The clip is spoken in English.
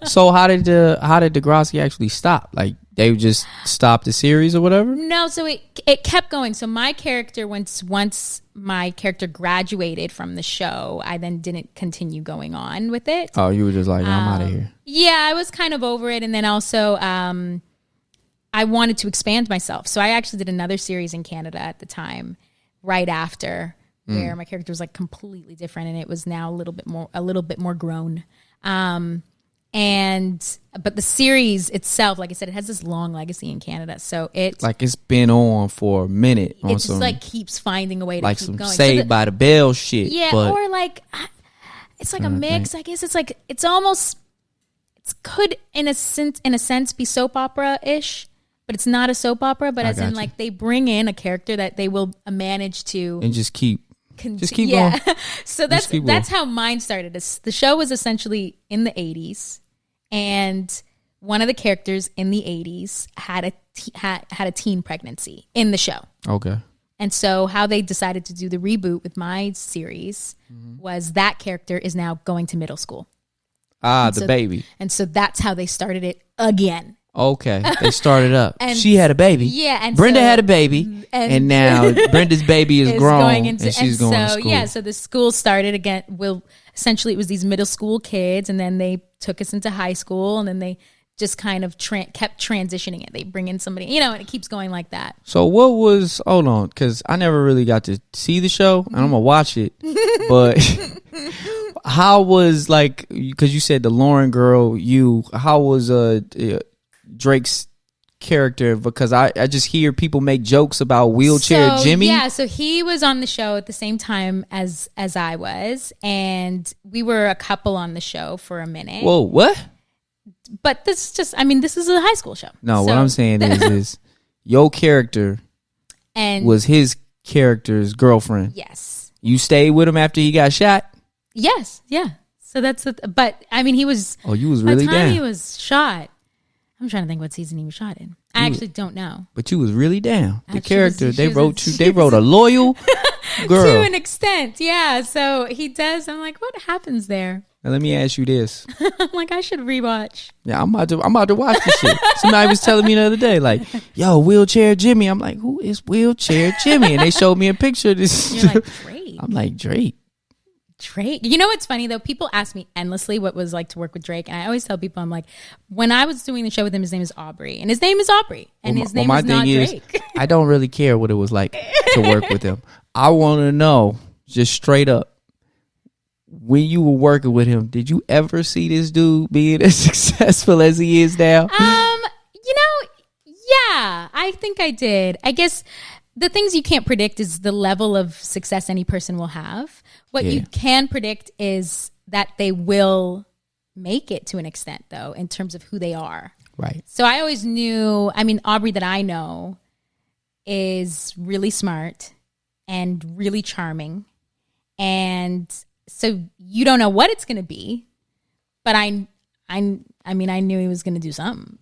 So how did Degrassi actually stop? Like they just stopped the series or whatever? No, so it kept going. So my character, once my character graduated from the show, I then didn't continue going on with it. Oh, you were just like, I'm out of here. Yeah, I was kind of over it. And then also I wanted to expand myself. So I actually did another series in Canada at the time, right after, where my character was like completely different, and it was now a little bit more grown. But the series itself, like I said, it has this long legacy in Canada. So it's been on for a minute. It just like keeps finding a way to like keep some going. Saved by the Bell shit. Yeah, or like it's like a mix. I guess it's almost could in a sense be soap opera ish, but it's not a soap opera. But as in like they bring in a character that they will manage to and just keep going. So that's how mine started. The show was essentially in the 80s, and one of the characters in the 80s had a teen pregnancy in the show. Okay. And so how they decided to do the reboot with my series was that character is now going to middle school. The baby. And so that's how they started it again. Okay, they started up. And she had a baby. Yeah, and Brenda had a baby, and now Brenda's baby is grown, and she's going to school. Yeah, so the school started again. Essentially, it was these middle school kids, and then they took us into high school, and then they just kind of kept transitioning it. They bring in somebody, and it keeps going like that. So what was? Hold on, because I never really got to see the show, and I'm gonna watch it, but. How was because you said the Lauren girl, how was Drake's character? Because I just hear people make jokes about wheelchair Jimmy. Yeah, so he was on the show at the same time as I was, and we were a couple on the show for a minute. Whoa, what? But this is a high school show. No, what I'm saying is your character was his character's girlfriend. Yes. You stayed with him after he got shot? Yes, yeah. So but I mean, he was. Oh, you was really by the time down. he was shot. I'm trying to think what season he was shot in. I actually don't know. But you was really down. The She character was they wrote a loyal girl to an extent. Yeah. So he does. I'm like, what happens there? Now let me ask you this. I'm like, I should rewatch. Yeah, I'm about to watch this shit. Somebody was telling me the other day, like, yo, wheelchair Jimmy. I'm like, who is wheelchair Jimmy? And they showed me a picture of this. You're like, Drake. I'm like, Drake. You know what's funny though? People ask me endlessly what it was like to work with Drake, and I always tell people, I'm like, when I was doing the show with him, his name is Aubrey, and his name is Aubrey, and his name is not Drake. I don't really care what it was like to work with him. I want to know, just straight up, when you were working with him, did you ever see this dude being as successful as he is now? Yeah, I think I did. I guess the things you can't predict is the level of success any person will have. What you can predict is that they will make it to an extent, though, in terms of who they are. Right. So I always knew, Aubrey that I know is really smart and really charming. And so you don't know what it's going to be, but I knew he was going to do something.